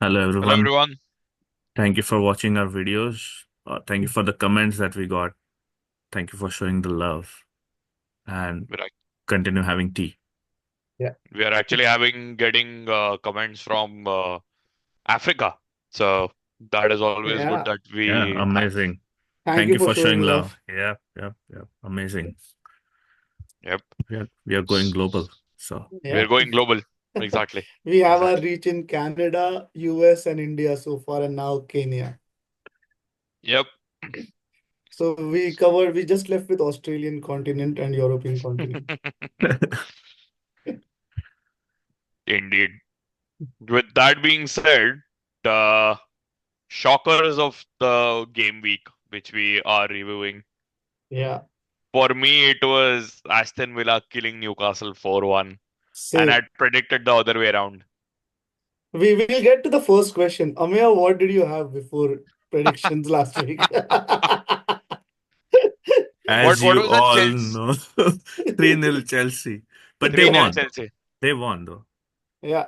Hello, Hello, everyone. everyone. Thank you for watching our videos. Thank you for the comments that we got. Thank you for showing the love and We're, ac- continue having tea. Yeah. we are actually getting comments from Africa. So that is always good Yeah. that Yeah, we have. amazing. Thank Thank you you for for showing showing love. love. Yeah, yeah, yeah. Amazing. Yep. We are going S- global. So We're Yeah. going global. Exactly. We have our Exactly. reach in Canada, US, and India so far, and now Kenya. Yep. So we just left with Australian continent and European continent. Indeed. With that being said, the shockers of the game week, which we are reviewing. Yeah. For me, it was Aston Villa killing Newcastle 4-1, and Same. I'd predicted the other way around. We will get to the first question. Ameya, what did you have before predictions last week? What as what you was that all Chelsea? know, 3-0 Chelsea. But they 3-0 won. Chelsea. They won though. Yeah.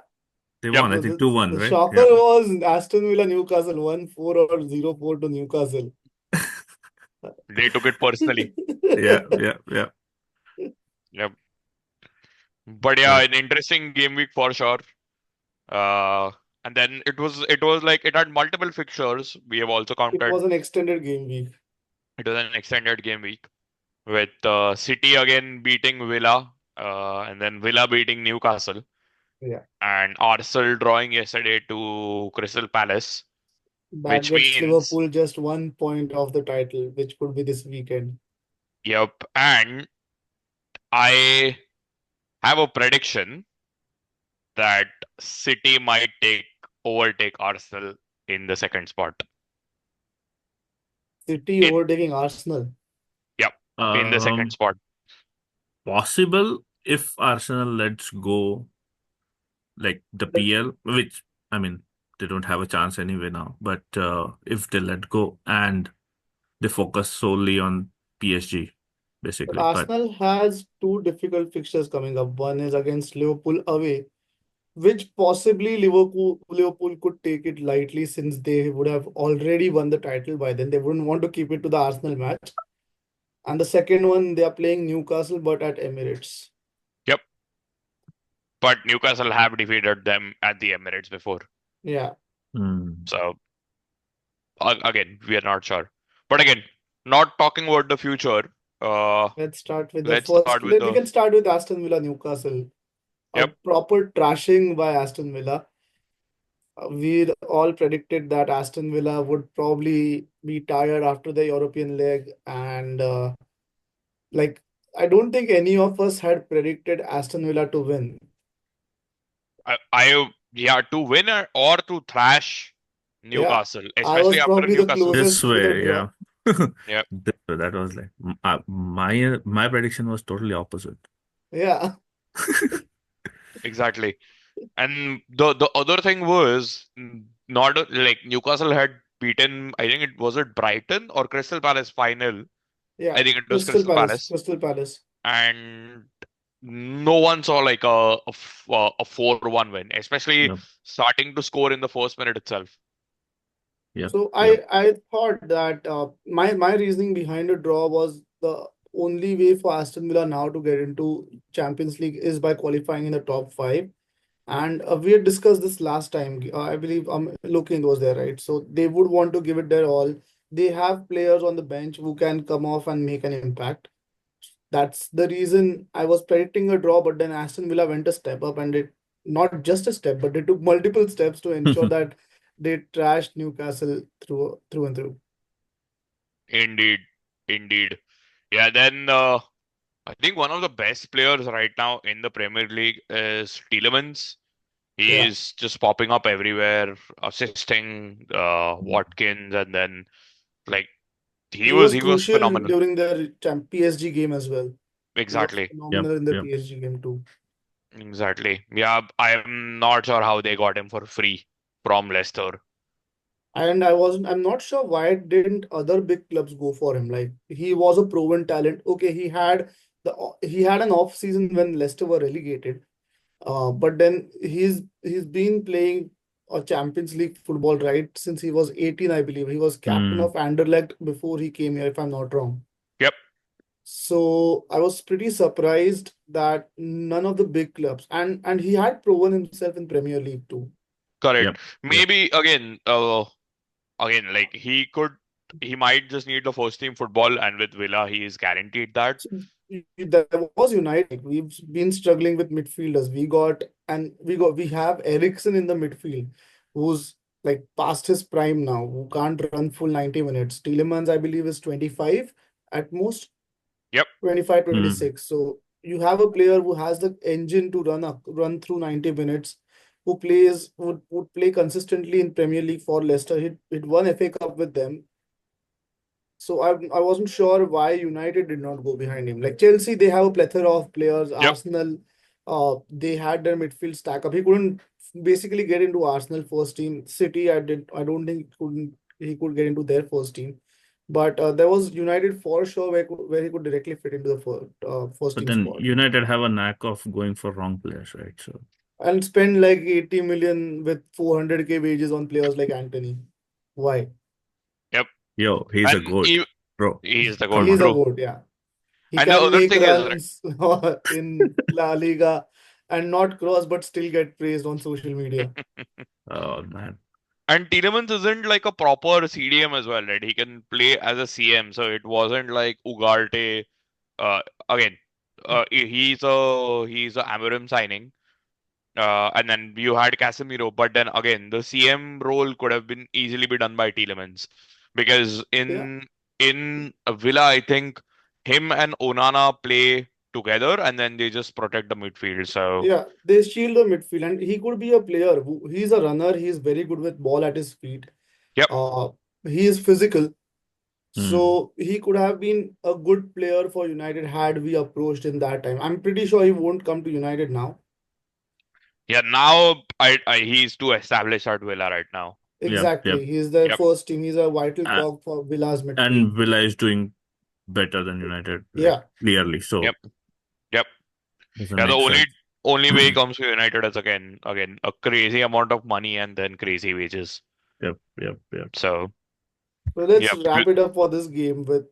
They Yep. won, I So think the, 2-1, the right? shocker Yeah. was Aston Villa Newcastle 1-4 or 0-4 to Newcastle. They took it personally. Yeah, yeah, yeah. Yep. But yeah, But an interesting game week for sure. Uh, and then it was like it had multiple fixtures. We have also It counted was an extended game week. it was an extended game week with City again beating Villa, and then Villa beating Newcastle, Yeah. and Arsenal drawing yesterday to Crystal Palace, That which gets means Liverpool just 1 point off the title, which could be this weekend. yep. And I have a prediction that City might take overtake Arsenal in the second spot. City In overtaking Arsenal. Yep, in the second um spot. possible if Arsenal lets go like the But PL, which I mean they don't have a chance anyway now. But if they let go and they focus solely on PSG, but basically. But Arsenal has two difficult fixtures coming up. One is against Liverpool away, which possibly Liverpool could take it lightly since they would have already won the title by then. They wouldn't want to keep it to the Arsenal match. And the second one, they are playing Newcastle, but at Emirates. Yep, but Newcastle have defeated them at the Emirates before. Yeah. hmm, So again, we are not sure. But again, not talking about the future. Uh, Let's start with the let's first. start with We the can start with Aston Villa Newcastle. A yep. proper trashing by Aston Villa. We all predicted that Aston Villa would probably be tired after the European leg, and like I don't think any of us had predicted Aston Villa to win. I yeah, to win or to thrash Yeah, Newcastle, I was especially after probably the Newcastle's this closest with a way, draw. yeah. yep. That was like my prediction was totally opposite. Yeah, Exactly. And the other thing was not like Newcastle had beaten, I think it was it Brighton or Crystal Palace final. yeah. I think it was Crystal Crystal Palace, Palace, Crystal Palace. and no one saw like a 4-1 win, especially Yep, starting to score in the first minute itself. yep, So yep. I thought that my reasoning behind a draw was the only way for Aston Villa now to get into Champions League is by qualifying in the top five. And we had discussed this last time. I believe Lokin was there, right? So they would want to give it their all. They have players on the bench who can come off and make an impact. That's the reason I was predicting a draw, but then Aston Villa went a step up and it not just a step, but they took multiple steps to ensure that they trashed Newcastle through and through. Indeed, indeed. Yeah, then I think one of the best players right now in the Premier League is Tielemans. He Yeah. is just popping up everywhere, assisting Watkins, and then like he He was was he was crucial phenomenal. during the PSG game as well. He was Exactly, Yep, phenomenal in the yep. PSG game too. exactly. Yeah, I'm not sure how they got him for free from Leicester. And I'm not sure why didn't other big clubs go for him. Like he was a proven talent. Okay, he had an off season when Leicester were relegated. But then he's been playing Champions League football right since he was 18, I believe. He was captain Hmm. of Anderlecht before he came here, if I'm not wrong. Yep. So I was pretty surprised that none of the big clubs, and he had proven himself in Premier League too. Correct. Yep. Yep. Maybe again, like he might just need the first team football, and with Villa, he is guaranteed that. So there was United. We've been struggling with midfielders. We have Eriksen in the midfield, who's like past his prime now, who can't run full 90 minutes. Tielemans, I believe, is 25 at most, Yep. 25, Hmm. 26. So you have a player who has the engine to run through 90 minutes, who would play consistently in Premier League for Leicester. He'd won FA Cup with them. So I wasn't sure why United did not go behind him. Like Chelsea, they have a plethora of players. Yep. Arsenal, they had their midfield stack up. He couldn't basically get into Arsenal first team. City, I don't think he could get into their first team. But there was United for sure where he could directly fit into the first But team then squad United have a knack of going for wrong players, right? So and spend like 80 million with 400k wages on players like Anthony. Why? Yep. yo, he's a And goat, bro. he is the Come goat. He's on. a True. goat, yeah. He And the can other make thing is, right, runs in La Liga and not cross, but still get praised on social media. Oh man. and Tielemans isn't like a proper CDM as well, right? He can play as a CM, so it wasn't like Ugarte. Uh, again, he's a Amorim signing. And then you had Casemiro, but then again, the CM role could have been easily be done by Tielemans because Yeah, in Villa, I think him and Onana play together, and then they just protect the midfield. So yeah. They shield the midfield, and he could be a player who he's a runner. He's very good with ball at his feet. yep, Uh, he is physical, Hmm. so he could have been a good player for United had we approached him that time. I'm pretty sure he won't come to United now. yeah. Now he's too established at Villa right now. Yep. Yep. Exactly. He's their Yep, first team. He's a vital Uh, cog for Villa's midfield. and Villa is doing better than United, like Yeah, clearly. yep, So yep. doesn't Yeah, the make sense. only way he comes to United is again a crazy amount of money and then crazy wages. Yep. Yep. Yep. So so let's yep, wrap it up for this game with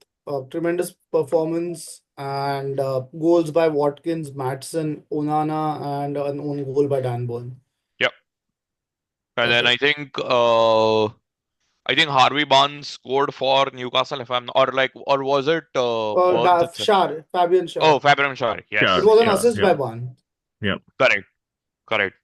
tremendous performance and goals by Watkins, Matson, Onana, and an own goal by Dan Burn. yep. And then Okay. I think Harvey Barnes scored for Newcastle if I'm or like or was it Burns itself? Fabian Oh, Schär. Fabian Schär. It Sure. Yes, was an yes. Sure. assist by Yep. Barnes. Yep. Correct, correct.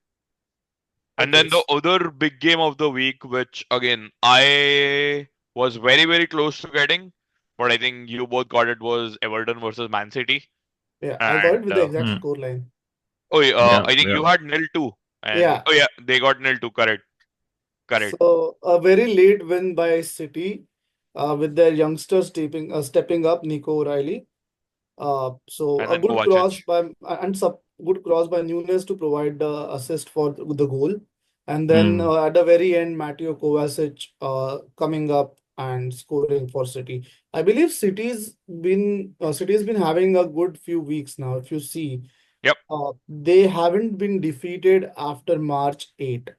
And Okay. then the other big game of the week, which again I was very close to getting, but I think you both got it was Everton versus Man City. Yeah, I got it And with the exact Hmm. score line. oh, yeah, Yeah. I think Yeah. you had nil two, and Yeah. oh yeah, they got nil two. Correct, correct. So a very late win by City, with their youngsters stepping up, Nico O'Reilly. So And a then good cross Kovacic. by and sub good cross by Nunes to provide the assist for the goal, and then Hmm. at the very end, Mateo Kovacic coming up and scoring for City. I believe City's been having a good few weeks now. If you see, Yep. they haven't been defeated after March 8.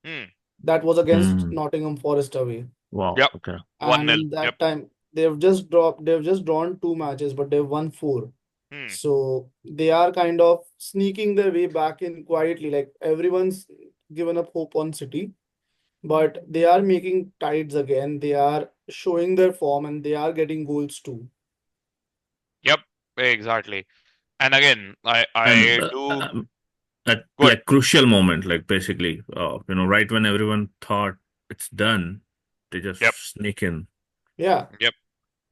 Hmm. That was against Hmm. Nottingham Forest away. Wow. Yep. Okay. 1-0. And Yep. that time they've just drawn two matches, but they've won four. Hmm. So they are kind of sneaking their way back in quietly. Like everyone's given up hope on City, but they are making tides again. They are showing their form and they are getting goals too. Yep. Exactly. And again, And I do at good. like crucial moment, like basically, right when everyone thought it's done, they just Yep. sneak in. Yeah. Yep.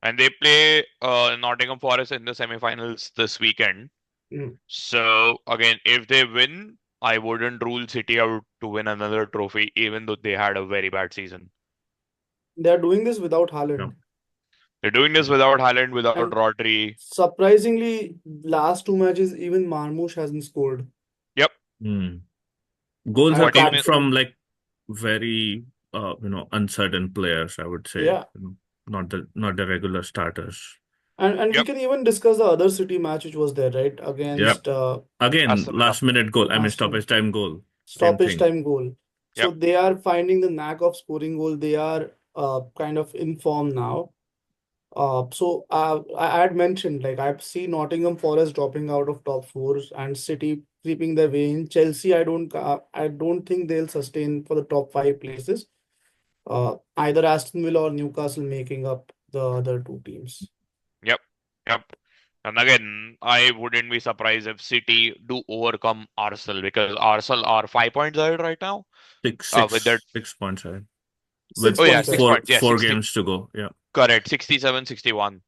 And they play Nottingham Forest in the semifinals this weekend. Mm. So again, if they win, I wouldn't rule City out to win another trophy, even though they had a very bad season. They are doing this without Yeah. Haaland. They're doing this without Haaland, without And Rodri. surprisingly, last two matches, even Marmoush hasn't scored. Yep. Hmm. Goals are And But coming even from like very uncertain players, I would say. yeah. Not the regular starters. And we yep, can even discuss the other City match which was there, right? Yep. Against Again, Aston Villa. last minute goal. I mean, Aston stoppage time goal. Same stoppage thing. time goal. So Yep. they are finding the knack of scoring goal. They are kind of in form now. I had mentioned, like, I've seen Nottingham Forest dropping out of top fours and City creeping their way in. Chelsea, I don't think they'll sustain for the top five places. Either Aston Villa or Newcastle making up the other two teams. Yep. Yep. And again, I wouldn't be surprised if City do overcome Arsenal because Arsenal are 5 points ahead right now. Six, With that, six, 6 points ahead with 6 points six ahead. four points. Yeah, four 60. games to go. Yeah. Correct. 67, 61.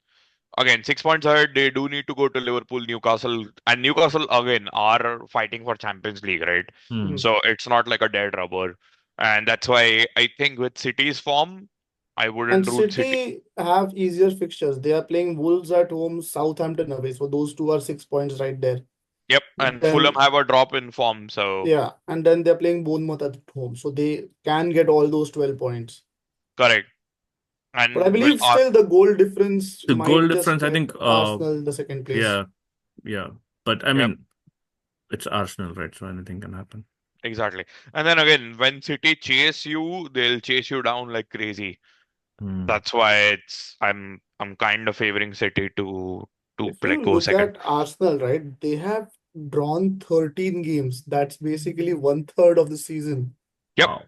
Again, 6 points ahead. They do need to go to Liverpool, Newcastle, and Newcastle again are fighting for Champions League, right? Hmm. Mhm. So it's not like a dead rubber. And that's why I think with City's form, I And wouldn't root City. City have easier fixtures. They are playing Wolves at home, Southampton away. So those two are 6 points right there. Yep. And Fulham Then have a drop in form. So yeah, and then they're playing Bournemouth at home. So they can get all those 12 points. correct. But I And will believe still the goal difference The goal might just difference, I get think, Arsenal in the second place. yeah, yeah. But I yep, mean, it's Arsenal, right? So anything can happen. exactly. And then again, when City chase you, they'll chase you down like crazy. Hmm. That's why I'm kind of favoring City to If like you go look second. at Arsenal, right, they have drawn 13 games. That's basically one third of the season. Yep. Wow.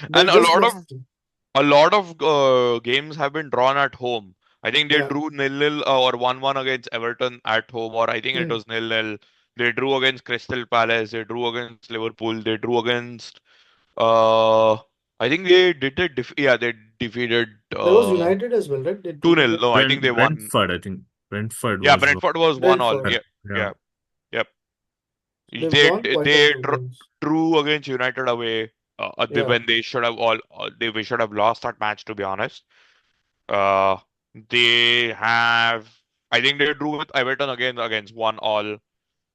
They've And just lost. a lot of games have been drawn at home. I think they Yeah. drew 0-0 or 1-1 against Everton at home, or I think it Hmm. was 0-0. They drew against Crystal Palace. They drew against Liverpool. They drew against uh I think they defeated There was United as well, right? They drew 2-0. again. No, I think they won. Brentford, I think Brentford Yeah, was Brentford was 1-1. Brentford. Yeah, yeah. yeah, yep. They've drawn quite a They few games. drew against United away. Yeah. When they should have we should have lost that match, to be honest. Uh, they have. I think they drew with Everton again against 1-1.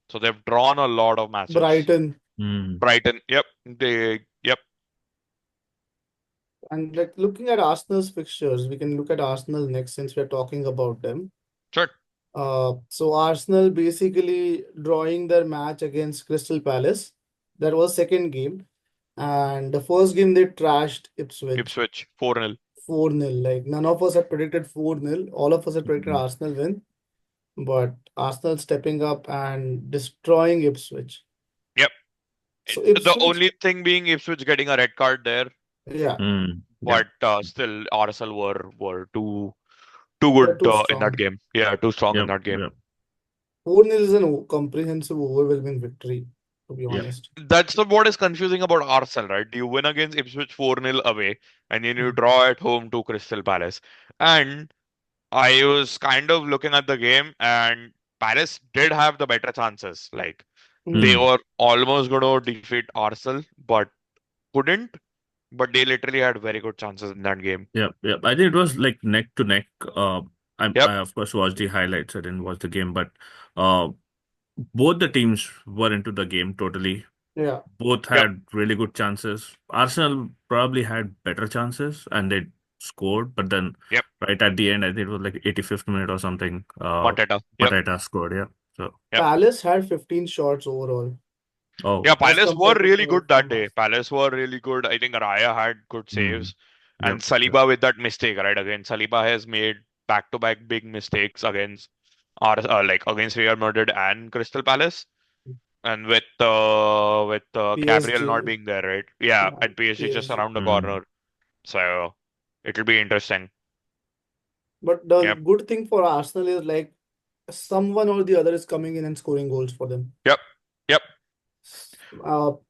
So they've drawn a lot of matches. Brighton. Hmm. Brighton, yep. Yep. And like looking at Arsenal's fixtures, we can look at Arsenal next since we're talking about them. Sure. So Arsenal basically drawing their match against Crystal Palace. That was second game. And the first game they trashed Ipswich Ipswich 4-0. 4-0. Like none of us had predicted 4-0. All of us had predicted Hmm. Arsenal win. But Arsenal stepping up and destroying Ipswich. Yep. So The Ipswich, only thing being Ipswich getting a red card there, yeah, Yeah. but still Arsenal were too they're good too in that strong. game. Yeah, too strong in Yep. that game. Yep. 4-0 is an comprehensive, overwhelming victory, to be Yep. honest. That's what is confusing about Arsenal, right? You win against Ipswich 4-0 away, and then you Mm. draw at home to Crystal Palace. And I was kind of looking at the game, and Palace did have the better chances. Like they Mm. Hmm. were almost going to defeat Arsenal, but couldn't. But they literally had very good chances in that game. Yep. Yep. I think it was like neck to neck. Yep, I of course watched the highlights. I didn't watch the game, but uh, both the teams were into the game totally. Yeah, Both yep, had really good chances. Arsenal probably had better chances and they scored, but then yep. right at the end, I think it was like 85th minute or something. Mateta. Yep, Mateta scored. Yeah. So, yep. Palace had 15 shots overall oh, Yeah, as Palace were compared to really 12 good that from day. us. Palace were really good. I think Raya had good mm, saves. And yep. Yep. Saliba with that mistake, right? Again, Saliba has made back-to-back big mistakes against against Real Madrid and Crystal Palace. And with Gabriel not PSG, being there, right? Yeah, yeah, and PSG just PSG. around the Mm, corner. So it'll be interesting. But the Yep, good thing for Arsenal is like someone or the other is coming in and scoring goals for them. yep, yep.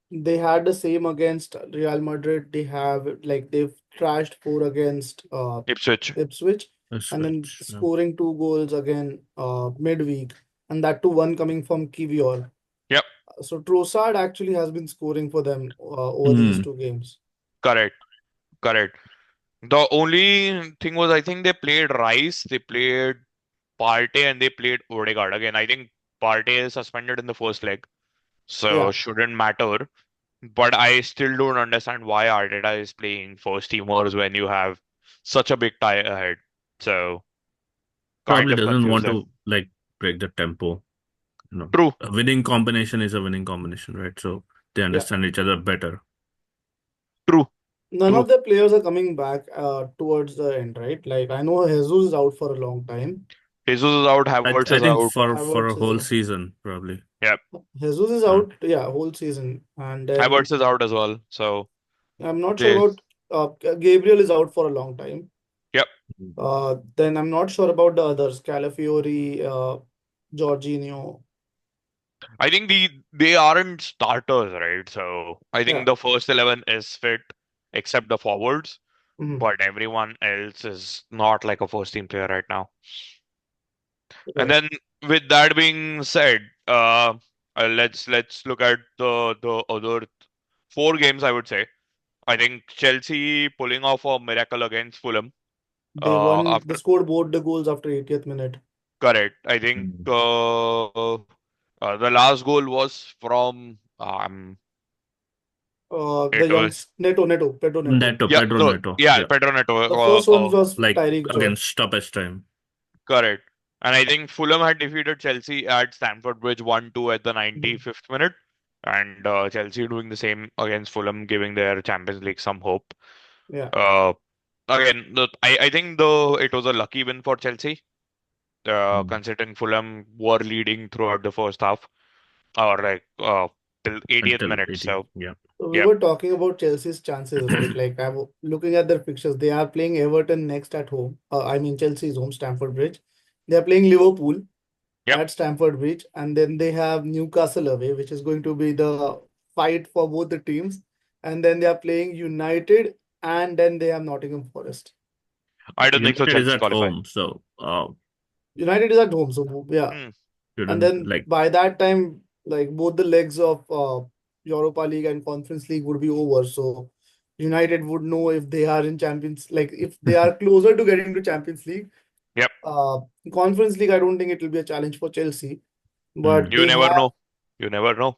They had the same against Real Madrid. They've trashed four against Ipswich. Ipswich, that's and then right. Yeah. scoring two goals again midweek, and that too one coming from Kivior. Yep, So Trossard actually has been scoring for them over these Mm, two games. correct, correct. The only thing was I think they played Rice, they played Partey, and they played Odegaard. Again, I think Partey is suspended in the first leg, so Yeah, shouldn't matter. But I still don't understand why Arteta is playing first teamers when you have such a big tie ahead. So kind probably of doesn't confused want there. to like break the tempo. True. A winning combination is a winning combination, right? So they yeah. understand each other better. True, None true. of the players are coming back towards the end, right? Like I know Jesus is out for a long time. Jesus is out. I Havertz I is think out. for a Havertz is whole season probably. Yeah, Jesus is Uh, out, yeah, whole season. And then Havertz is out as well. So I'm not sure they, about Gabriel is out for a long time. yep. Then I'm not sure about the others, Calafiori, Jorginho. I think they aren't starters, right? So I think Yeah. the first 11 is fit, except the forwards. Mhm. But everyone else is not like a first team player right now. And Right. then with that being said, let's look at the other four games. I would say I think Chelsea pulling off a miracle against Fulham. They won. They After scored both the goals after 80th minute. correct, I think mm. the last goal was from The it young was Pedro Neto. yeah Pedro no Neto. yeah Yeah. Pedro Neto. The first one was Like Tyreek Joy. against stoppage time. Correct. And I think Fulham had defeated Chelsea at Stamford Bridge 1-2 at the Mhm. 95th minute. And Chelsea doing the same against Fulham, giving their Champions League some hope. Yeah. Uh, again, I think it was a lucky win for Chelsea, Mm. considering Fulham were leading throughout the first half, or like till 80th Until minute. 80. So, Yeah. So we yep, were talking about Chelsea's chances, right? Like I'm looking at their fixtures. They are playing Everton next at home. I mean Chelsea's home, Stamford Bridge. They are playing Liverpool yep. at Stamford Bridge, and then they have Newcastle away, which is going to be the fight for both the teams. And then they are playing United, and then they have Nottingham Forest. I don't think so. United is Chelsea at qualify. home, so United is at home, so yeah. Hmm. And shouldn't then like by that time, like both the legs of Europa League and Conference League would be over. So United would know if they are in Champions, like if they are closer to getting to Champions League. Yep. Uh, Conference League, I don't think it will be a challenge for Chelsea, but mm. You never know. You never know.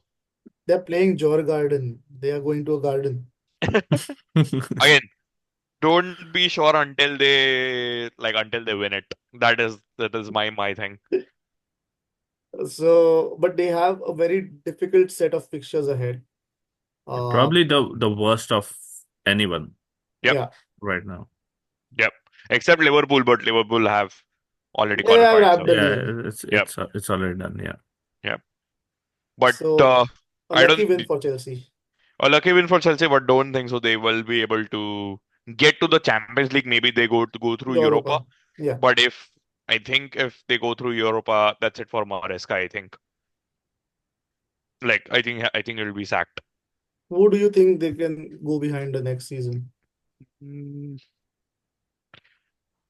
they're playing Jor Garden. They are going to a garden. Again, don't be sure until they win it. That is my thing. So, but they have a very difficult set of fixtures ahead. Uh, Probably the worst of anyone Yep, yeah, right now. yep. Except Liverpool, but Liverpool have already they have qualified. wrapped So the Yeah, game. yep, it's already done. Yeah. yep. But So, a I lucky don't win for Chelsea. a lucky win for Chelsea, but don't think so. They will be able to get to the Champions League. Maybe they go through Europa. Europa. Yeah. But if they go through Europa, that's it for Maresca. I think. I think he'll be sacked. Who do you think they can go behind the next season? Mm,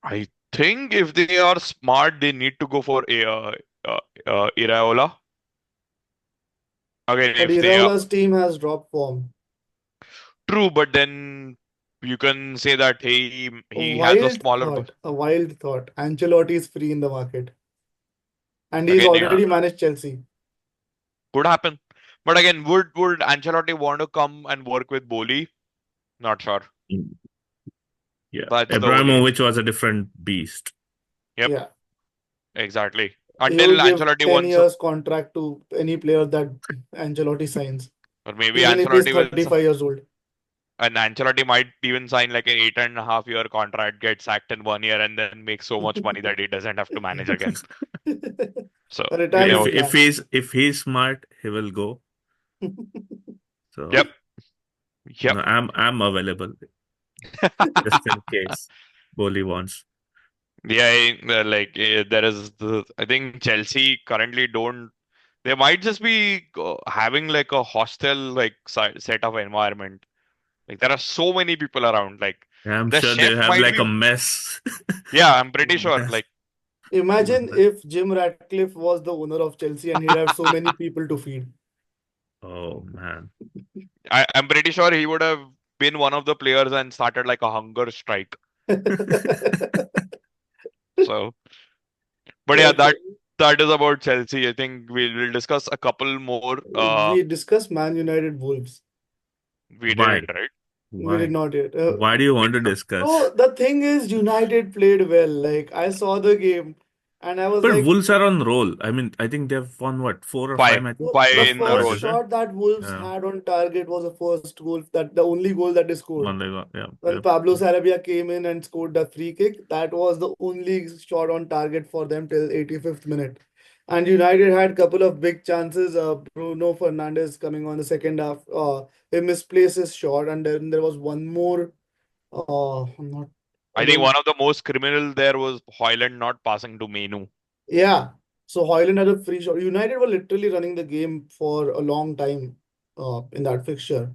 I think if they are smart, they need to go for Iraola. Again, But if they are Iraola's team has dropped form. true, but then you can say that A he has a wild smaller. thought. A wild thought. Ancelotti is free in the market, and he's Again, yeah, already managed Chelsea. could happen. But again, would Ancelotti want to come and work with Boli? Not sure. Mm. Yeah. That's the only. Abramovich was a different beast. Yep, Yeah. exactly. He Until will give Ancelotti 10 wants, years contract to any player that Ancelotti signs, or maybe even if he's Ancelotti will, 35 years old. and Ancelotti might even sign like an 8.5 year contract, get sacked in 1 year, and then make so much money that he doesn't have to manage again. So A you never. retirement If plan. he's smart, he will go. Yep, So yep. no, I'm available just in case Boli wants. Yeah, there is I think Chelsea currently don't. They might just be having like a hostile set of environment. Like there are so many people around. Like Yeah, I'm the sure they chef have might like be. a mess. Yeah, I'm pretty sure. Mess. Like Imagine if Jim Ratcliffe was the owner of Chelsea and he'd have so many people to feed. Oh man. I'm pretty sure he would have been one of the players and started like a hunger strike. So, but yeah, that Okay. that is about Chelsea. I think we'll discuss a couple more. We discussed Man United Wolves. We Why? didn't, right? We did Why? not yet. Why do you want to Because discuss? So the thing is, United played well. Like I saw the game. And I was But like, Wolves are on roll. I mean, I think they've won what, 4 or 5 Five, matches so five the of in a first row. Bundesliga. shot that Wolves Yeah, had on target was the first goal, that the only goal that they scored. one they got. Yeah, When yeah. Pablo Sarabia came in and scored the free kick, that was the only shot on target for them till 85th minute. And United had couple of big chances. Bruno Fernandes coming on the second half, he misplaced his shot, and then there was one more. I'm not. I I think don't. one of the most criminal there was Hoyland not passing to Menu. Yeah. So Hoyland had a free shot. United were literally running the game for a long time in that fixture.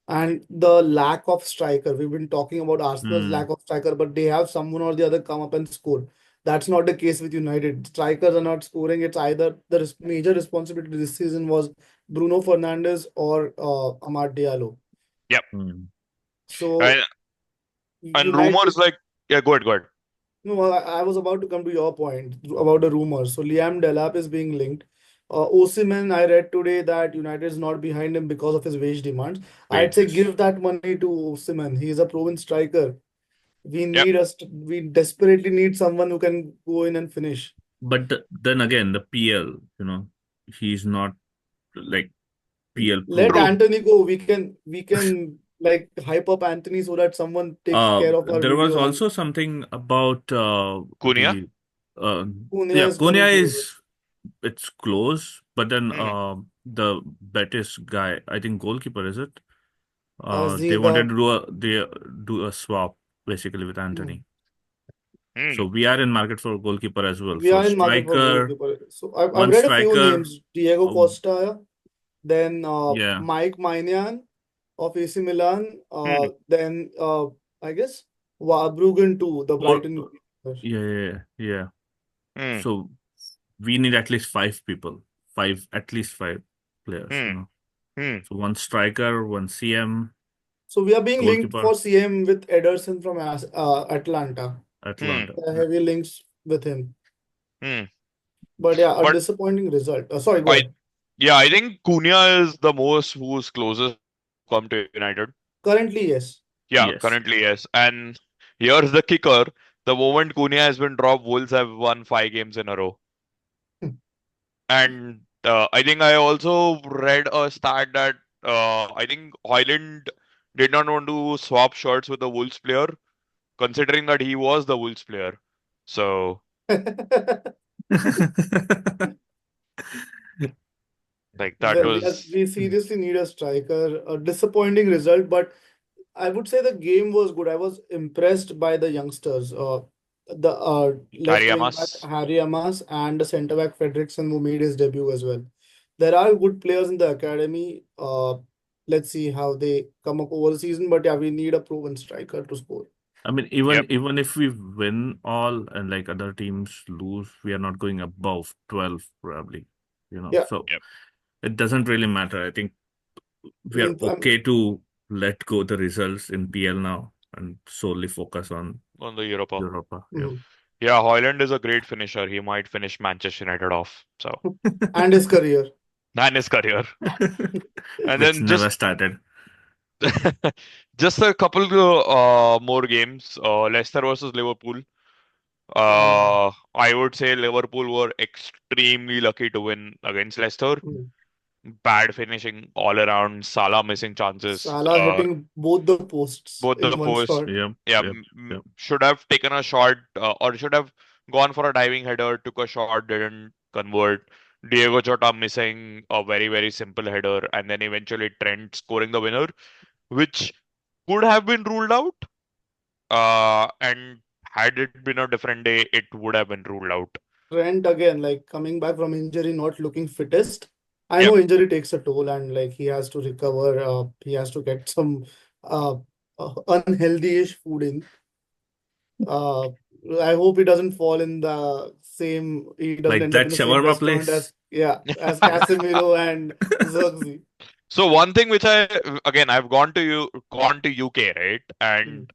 And the lack of striker. We've been talking about Arsenal's Hmm. lack of striker, but they have someone or the other come up and score. That's not the case with United. Strikers are not scoring. It's either the major responsibility this season was Bruno Fernandes or Amad Diallo. Yep. Hmm. So And and United. rumors like, yeah, go ahead, go ahead. No, I was about to come to your point about the rumors. So Liam Delap is being linked. Osimhen, I read today that United is not behind him because of his wage demands. I'd say Wages. give that money to Osimhen. He is a proven striker. Yep. We desperately need someone who can go in and finish. But then again, the PL, he's not like PL Let True. proven. Anthony go. We can like hype up Anthony so that someone takes care of our There was midfield. And also something about Cunha. the uh, Cunha yeah, is coming Konya closer. is it's close, but then Hmm. the Betis guy, I think goalkeeper is it? They wanted The to do a swap basically with Anthony. Hmm. So we are in market for goalkeeper as well. we So are in market for striker, goalkeeper. So I've one read a few striker. names. Diego Uh, Costa, then yeah, Mike Maignan of AC Milan, Hmm. then I guess Bruggen too, the or Brighton goalkeeper. yeah, yeah, yeah. Yeah. Hmm. So we need at least 5 people, at least 5 players. Hmm. Hmm. So one striker, one CM, So we are being linked goalkeeper, for CM with Ederson from Atlanta. Hmm. Atlanta. The Yeah. heavy links with him. Hmm. But yeah, a But disappointing result. Sorry, go I ahead. yeah, I think Cunha is the most who's closest to come to United. Currently, yes. Yeah, Yes. currently yes. And here's the kicker. The moment Cunha has been dropped, Wolves have won 5 games in a row. And I think I also read a stat that I think Hoyland did not want to swap shirts with the Wolves player, considering that he was the Wolves player. So, like, that Well, yes, was we seriously need a striker. A disappointing result, but I would say the game was good. I was impressed by the youngsters. The left Harry wing back Amos. Harry Amas and the centre back Fredrickson who made his debut as well. There are good players in the academy. Let's see how they come up over the season. But yeah, we need a proven striker to score. I mean, Yep. even if we win all and like other teams lose, we are not going above 12 probably. Yeah, So Yep. it doesn't really matter. I think we are I'm, okay to let go the results in PL now and solely focus on On the Europa. Europa. Yeah. mhm. Yeah, Hoyland is a great finisher. He might finish Manchester United off. So, And his career. and his career. And Which then never started. just a couple more games. Leicester versus Liverpool. Um, I would say Liverpool were extremely lucky to win against Leicester. mhm. Bad finishing all around. Salah missing chances. Salah hitting both the posts Both in the one post. shot. Yep. Yeah, Yep. Yep. should have taken a shot or should have gone for a diving header. Took a shot, didn't convert. Diego Jota missing a very very simple header, and then eventually Trent scoring the winner, which could have been ruled out. And had it been a different day, it would have been ruled out. Trent again, like coming back from injury, not looking fittest. I Yep. know injury takes a toll and like he has to recover. He has to get some uh, unhealthy-ish food in. Uh, I hope he doesn't fall in the same. He doesn't Like end up that in the same shawarma restaurant place. as as Casemiro and Xerxes. So one thing which I've gone to UK, right? Mm. And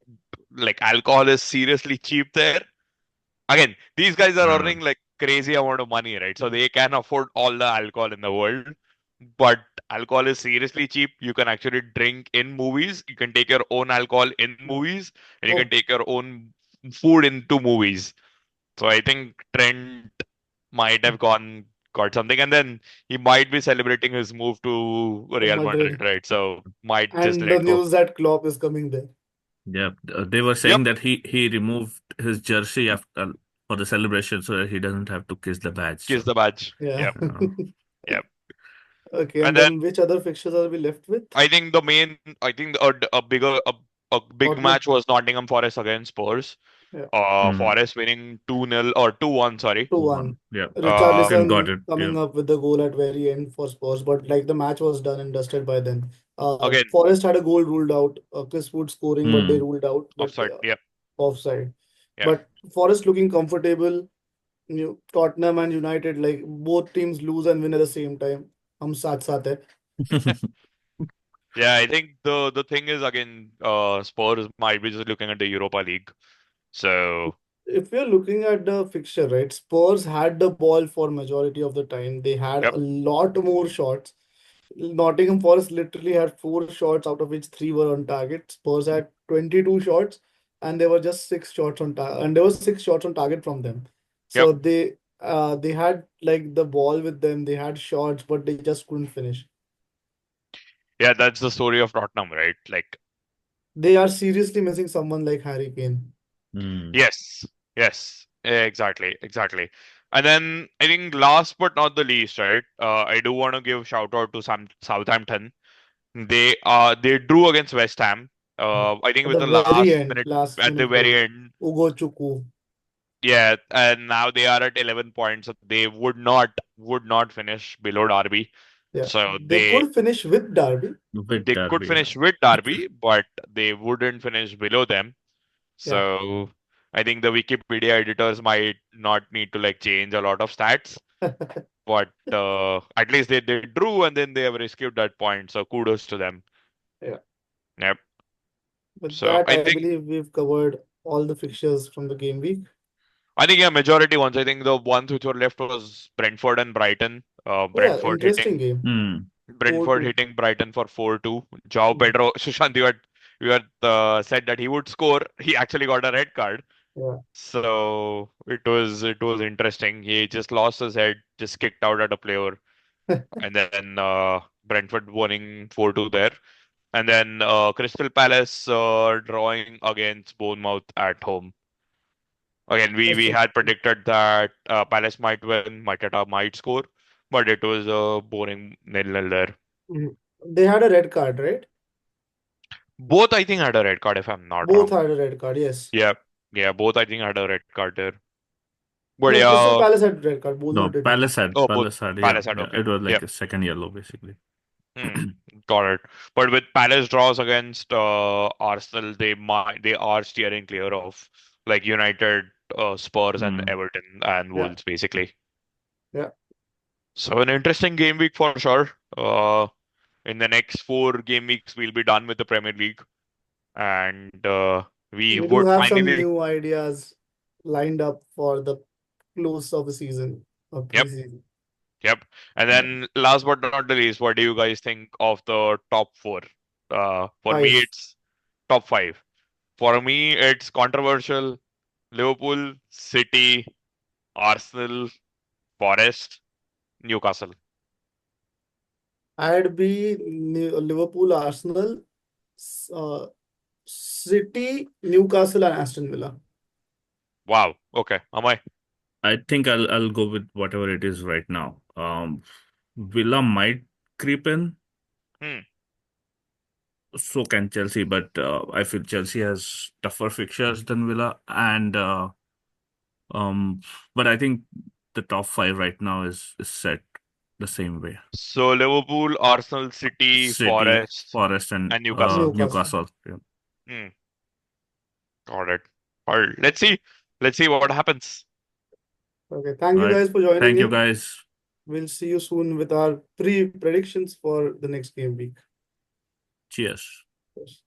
like alcohol is seriously cheap there. Again, these guys are Uh, earning like crazy amount of money, right? So they can afford all the alcohol in the world. But alcohol is seriously cheap. You can actually drink in movies. You can take your own alcohol in movies, and you can Oh, take your own food into movies. So I think Trent might have got something, and then he might be celebrating his move to Real Madrid, Madrid. right? So might just And the let go. news that Klopp is coming there. Yeah, they were Yep, saying that he removed his jersey after for the celebration so that he doesn't have to kiss the badge. kiss So, the badge. Yeah. Yep, yep. Okay, And and then then which other fixtures are we left with? I think a big Tottenham? match was Nottingham Forest against Spurs. Yeah. mm, Forest winning 2-0 or 2-1, sorry. 2-1. 2-1. Yeah, Uh, Ken got Richarlison it. Yeah. coming up with the goal at very end for Spurs, but like the match was done and dusted by then. Again, Forest had a goal ruled out. Chris Wood scoring, but they Mm. ruled out with offside. Yep, offside. yeah. But Forest looking comfortable. Tottenham and United, like both teams lose and win at the same time. हम साथ साथ है. Yeah, I think the thing is again, Spurs might be just looking at the Europa League. So, If you're looking at the fixture, right, Spurs had the ball for majority of the time. They had yep, a lot more shots. Nottingham Forest literally had 4 shots, out of which 3 were on target. Spurs had 22 shots, and there were just 6 shots on target, and there was 6 shots on target from them. yep. So they had like the ball with them. They had shots, but they just couldn't finish. Yeah, that's the story of Tottenham, right? Like, They are seriously missing someone like Harry Kane. Mm. yes, yes, exactly, exactly. And then I think last but not the least, right? I do want to give shout out to some Southampton. They drew against West Ham. I think At with the the very last end, minute last at the minute very goal, end. Ugo Chukwu. Yeah, and now they are at 11 points. So they would not finish below Derby. Yeah, So they they could finish with Derby. With they could Derby. finish with Derby, but they wouldn't finish below them. Yeah. So I think the Wikipedia editors might not need to like change a lot of stats, but at least they drew and then they have rescued that point. So kudos to them. Yeah. Yep. With So that, I I think believe we've covered all the fixtures from the game week. yeah, majority ones. I think the ones which were left was Brentford and Brighton. Oh yeah, interesting game. Mm. Brentford 4-2. hitting Brighton for 4-2. João Pedro, Sushant, you had said that he would score. He actually got a red card. Yeah. So it was interesting. He just lost his head, just kicked out at a player, and then Brentford winning 4-2 there. And then Crystal Palace drawing against Bournemouth at home. Again, we Interesting. had predicted that Palace might win, Mateta might score, but it was a boring 0-0 there. Mhm. They had a red card, right? Both I think had a red card if I'm not Both wrong. had a red card, yes. Yeah, yeah, both I think had a red card there. But No, Crystal yeah, Palace had red card. No, Bournemouth did not. both Palace had, yeah, Palace had yeah. okay. It was Yeah, like a second yellow, basically. got it. But with Palace draws against Arsenal, they are steering clear of like United, Spurs, and Mm. Everton and Yeah. Wolves basically. Yeah. So an interesting game week for sure. In the next 4 game weeks, we'll be done with the Premier League, and we We do would have some finally. new ideas lined up for the close of the season of Yep, preseason. yep. And then last but not the least, what do you guys think of the top 4? For me, 5. it's top 5. For me, it's controversial. Liverpool, City, Arsenal, Forest, Newcastle. I'd be Liverpool, Arsenal, uh, City, Newcastle, and Aston Villa. Wow. Okay. Am I? I think I'll go with whatever it is right now. Villa might creep in, Hmm. so can Chelsea, but I feel Chelsea has tougher fixtures than Villa, and um, but I think the top five right now is set the same way. So Liverpool, Arsenal, City, City, Forest, Forest, and and Newcastle. Newcastle. Newcastle. Yeah. Hmm. Got it. All right. Let's see. Let's see what happens. Okay, thank All you right. guys for joining Thank you, in. guys. We'll see you soon with our predictions for the next game week. Cheers. Yes.